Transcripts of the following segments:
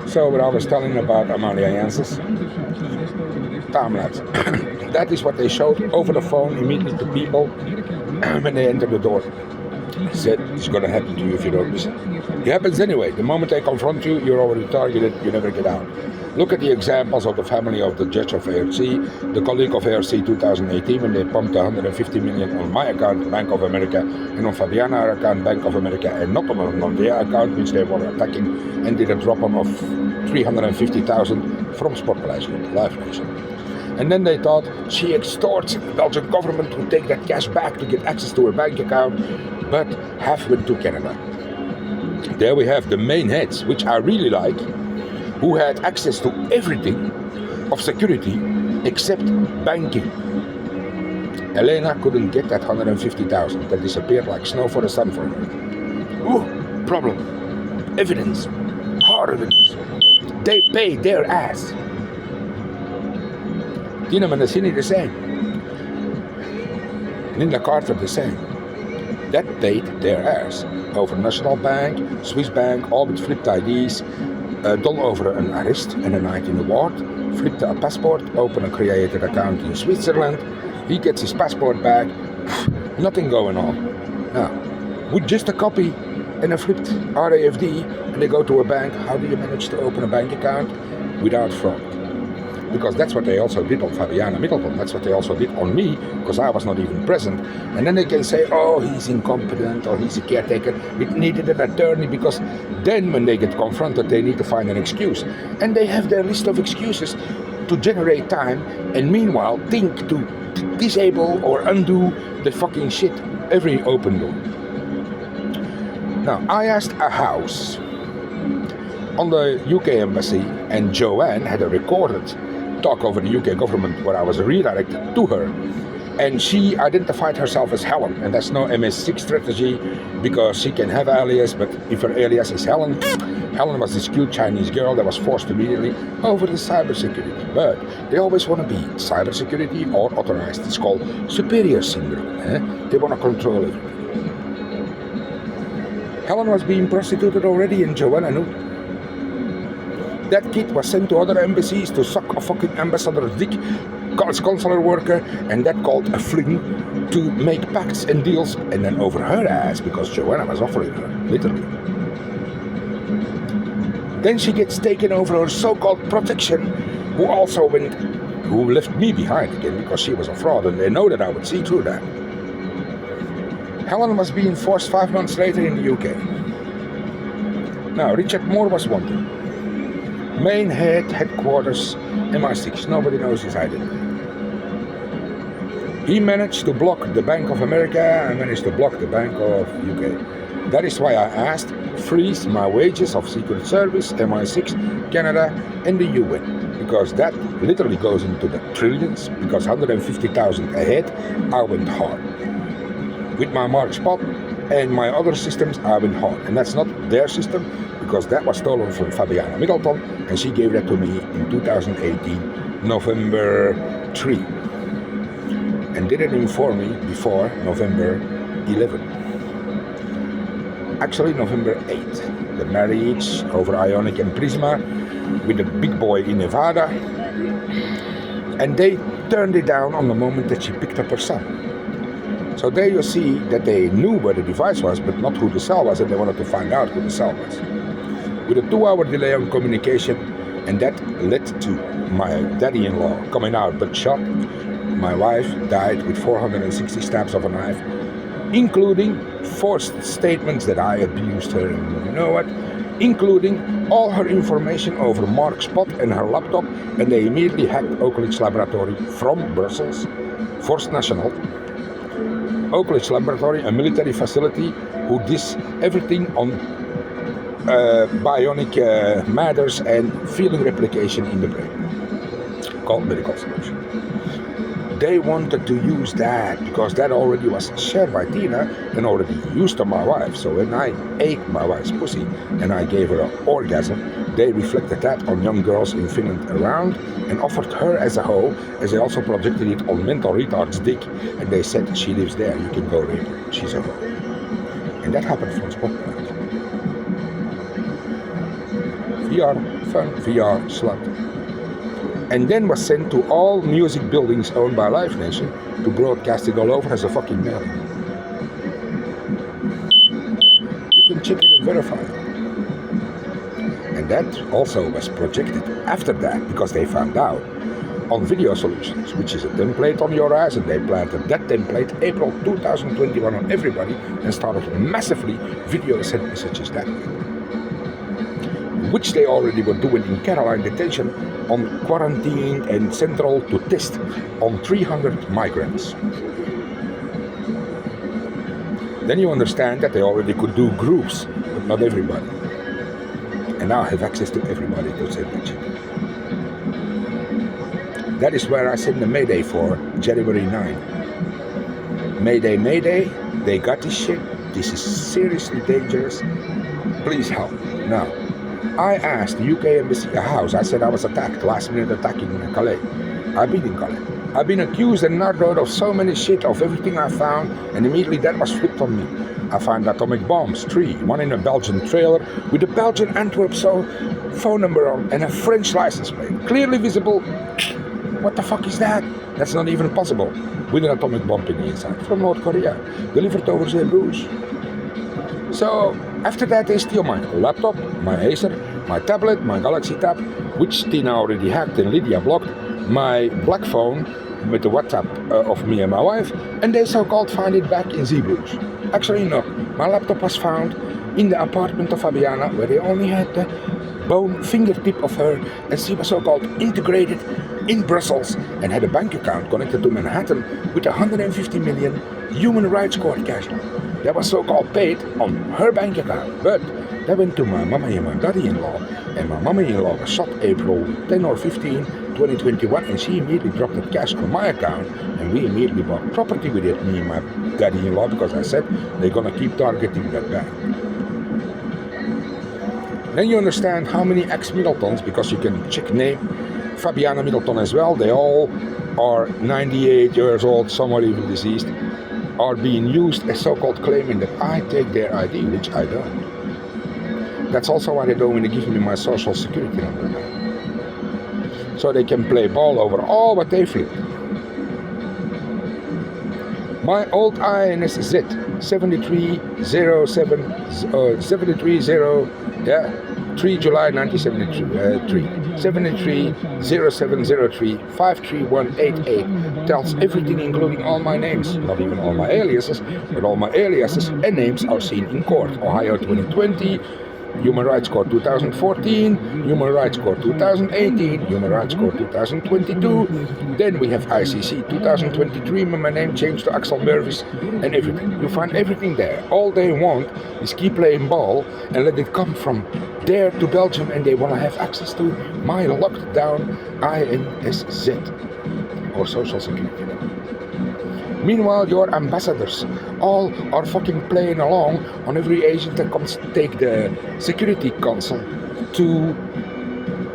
So what I was telling about Amalia Janssens, time-lapse. That is what they showed over the phone immediately to people when they entered the door. He said, it's going to happen to you if you don't listen. It happens anyway. The moment they confront you, you're already targeted, you never get out. Look at the examples of the family of the judge of ARC, the colleague of ARC 2018, when they pumped 150 million on my account, Bank of America, and on Fabiana's account, Bank of America, and not on their account, which they were attacking, and did a drop-on of 350,000 from Sportpaleis Group, Live Nation. And then they thought she extorts the Belgian government to take that cash back to get access to her bank account, but half went to Canada. There we have the main heads, which I really like, who had access to everything of security except banking. Elena couldn't get that 150,000 that disappeared like snow for the sun for her. Ooh, problem. Evidence. Hard evidence. They paid their ass. Tina Menassini the same. Linda Carter the same. That paid their ass. Over National Bank, Swiss Bank, all with flipped IDs, done over an arrest and a night in the ward, flipped a passport, opened a created account in Switzerland, he gets his passport back, nothing going on. Now, with just a copy and a flipped RAFD, and they go to a bank, how do you manage to open a bank account without fraud? Because that's what they also did on Fabiana Middleton, that's what they also did on me, because I was not even present. And then they can say, oh, he's incompetent, or he's a caretaker, it needed an attorney, because then when they get confronted, they need to find an excuse. And they have their list of excuses to generate time, and meanwhile think to disable or undo the fucking shit every open door. Now, I asked a house on the UK embassy, and Joanne had a recorded talk over the UK government where I was redirected to her, and she identified herself as Helen, and that's no MS6 strategy because she can have alias, but if her alias is Helen, Helen was this cute Chinese girl that was forced immediately over the cybersecurity. But they always want to be cybersecurity or authorized. It's called superior syndrome. They want to control everything. Helen was being prostituted already, and Joanna knew. That kid was sent to other embassies to suck a fucking ambassador's dick, as consular worker, and that called a fling, to make pacts and deals, and then over her ass, because Joanna was offering her, literally. Then she gets taken over her so-called protection, who left me behind again, because she was a fraud, and they know that I would see through that. Helen was being forced 5 months later in the UK. Now, Richard Moore was wanted. Main headquarters, MI6, nobody knows his identity. He managed to block the Bank of America and managed to block the Bank of UK. That is why I asked, freeze my wages of Secret Service, MI6, Canada and the UN. Because that literally goes into the trillions, because 150,000 ahead, I went hard. With my Mark Spot and my other systems, I went hard. And that's not their system, because that was stolen from Fabiana Middleton, and she gave that to me in 2018, November 3. And didn't inform me before November 11. Actually, November 8. The marriage over Ionic and Prisma with the big boy in Nevada. And they turned it down on the moment that she picked up her son. So there you see that they knew where the device was, but not who the cell was, and they wanted to find out who the cell was. With a 2-hour delay on communication, and that led to my daddy-in-law coming out but shot. My wife died with 460 stabs of a knife, including forced statements that I abused her, and you know what? Including all her information over Mark Spot and her laptop, and they immediately hacked Oak Ridge Laboratory from Brussels, Force National. Oak Ridge Laboratory, a military facility who does everything on bionic matters and feeling replication in the brain, called Medical Solution. They wanted to use that because that already was shared by Tina and already used on my wife. So when I ate my wife's pussy and I gave her an orgasm, they reflected that on young girls in Finland around and offered her as a hoe, as they also projected it on mental retard's dick, and they said, she lives there, you can go rape her, she's a hoe. And that happened from Spotlight. VR fun, VR slut. And then was sent to all music buildings owned by Live Nation to broadcast it all over as a fucking mail. You can check it and verify it. And that also was projected after that because they found out on Video Solutions, which is a template on your eyes, and they planted that template April 2021 on everybody and started massively video sent messages that way, which they already were doing in Caroline detention on quarantine and central to test on 300 migrants. Then you understand that they already could do groups, but not everybody. And now I have access to everybody to send that shit. That is where I send the Mayday for January 9. Mayday, Mayday, they got this shit. This is seriously dangerous. Please help. Now, I asked the UK Embassy a house. I said I was attacked, last minute attack in Calais. I've been in Calais. I've been accused and narroed of so many shit, of everything I found, and immediately that was flipped on me. I found atomic bombs, 3, one in a Belgian trailer with a Belgian Antwerp phone number on and a French license plate, clearly visible. What the fuck is that? That's not even possible. With an atomic bomb in the inside, from North Korea, delivered over the Bruges. So after that they steal my laptop, my Acer, my tablet, my Galaxy Tab, which Tina already hacked and Lydia blocked, my black phone with the WhatsApp of me and my wife, and they so-called find it back in Zeebrugge. Actually no, my laptop was found in the apartment of Fabiana, where they only had the bone fingertip of her, and she was so-called integrated in Brussels and had a bank account connected to Manhattan with 150 million human rights court cash. That was so-called paid on her bank account, but that went to my mama and my daddy-in-law, and my mama-in-law was shot April 10 or 15, 2021, and she immediately dropped that cash on my account, and we immediately bought property with it, me and my daddy-in-law, because I said they're gonna keep targeting that bank. Then you understand how many ex-Middletons, because you can check name Fabiana Middleton as well, they all are 98 years old, some are even deceased, are being used as so-called claiming that I take their ID, which I don't. That's also why they don't want to give me my social security number now. So they can play ball over all what they flipped. My old INS Z 3 July 1973, 730703 53188 tells everything, including all my names, not even all my aliases, but all my aliases and names are seen in court. Ohio 2020, Human Rights Court 2014, Human Rights Court 2018, Human Rights Court 2022, then we have ICC 2023, my name changed to Axel Mervis, and everything. You find everything there. All they want is keep playing ball and let it come from there to Belgium, and they want to have access to my locked down INSZ, or social security number. Meanwhile, your ambassadors all are fucking playing along on every agent that comes to take the security council to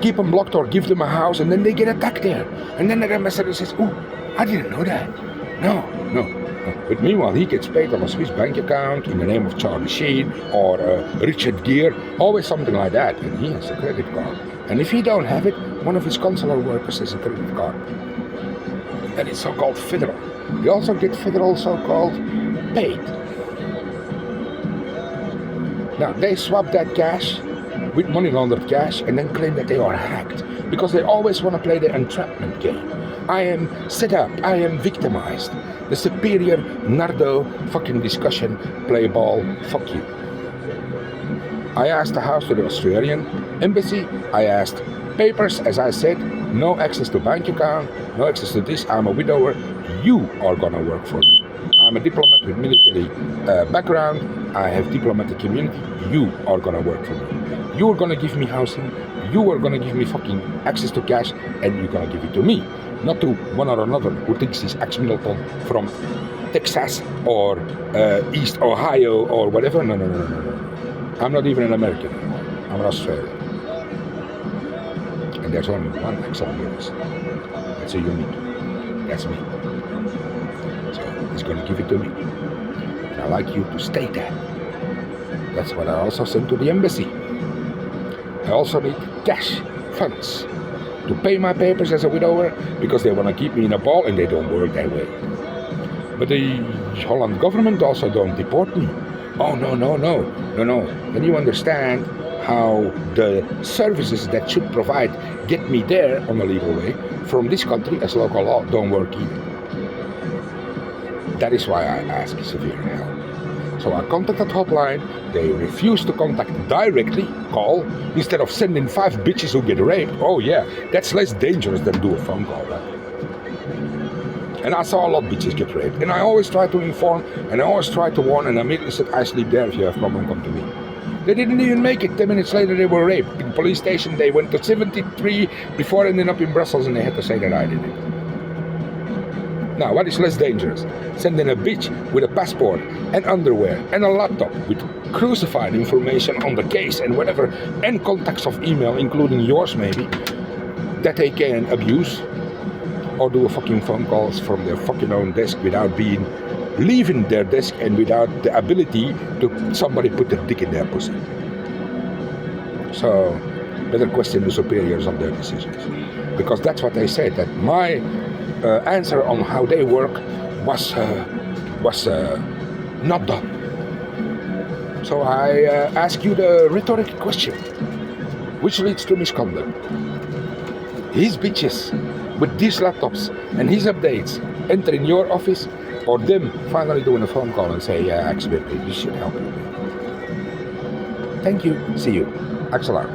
keep them blocked or give them a house, and then they get attacked there. And then the ambassador says, "Oh, I didn't know that." No. But meanwhile, he gets paid on a Swiss bank account in the name of Charlie Sheen or Richard Gere, always something like that, and he has a credit card. And if he don't have it, one of his consular workers has a credit card. That is so-called federal. You also get federal so-called paid. Now, they swap that cash with money laundered cash and then claim that they are hacked, because they always want to play the entrapment game. I am set up, I am victimized. The superior Nardo fucking discussion, play ball, fuck you. I asked the house to the Australian embassy, I asked papers, as I said, no access to bank account, no access to this, I'm a widower, you are gonna work for me. I'm a diplomat with military background, I have diplomatic immunity, you are gonna work for me. You are gonna give me housing, you are gonna give me fucking access to cash, and you're gonna give it to me. Not to one or another who thinks he's ex-Middleton from Texas or East Ohio or whatever. No. I'm not even an American anymore. I'm an Australian. And there's only one Axel Mervis. That's a unique. That's me. So he's going to give it to me. And I'd like you to state that. That's what I also sent to the embassy. I also need cash funds to pay my papers as a widower because they want to keep me in a ball and they don't work that way. But the Holland government also don't deport me. Oh, no. Then you understand how the services that should provide get me there on a legal way from this country as local law don't work either. That is why I ask severe help. So I contacted hotline, they refused to contact directly, call, instead of sending 5 bitches who get raped. Oh yeah, that's less dangerous than do a phone call, right? And I saw a lot of bitches get raped. And I always try to inform, and I always try to warn, and I immediately said, I sleep there, if you have a problem, come to me. They didn't even make it. 10 minutes later, they were raped. In the police station, they went to 73 before ending up in Brussels, and they had to say that I did it. Now, what is less dangerous? Sending a bitch with a passport and underwear and a laptop with crucified information on the case and whatever, and contacts of email, including yours maybe, that they can abuse, or do a fucking phone calls from their fucking own desk without leaving their desk and without the ability to somebody put their dick in their pussy. So, better question the superiors on their decisions. Because that's what they said, that my answer on how they work was not done. So I ask you the rhetorical question, which leads to misconduct. His bitches with these laptops and his updates enter in your office, or them finally doing a phone call and say, yeah, actually, this should help you. Thank you. See you. Axelar.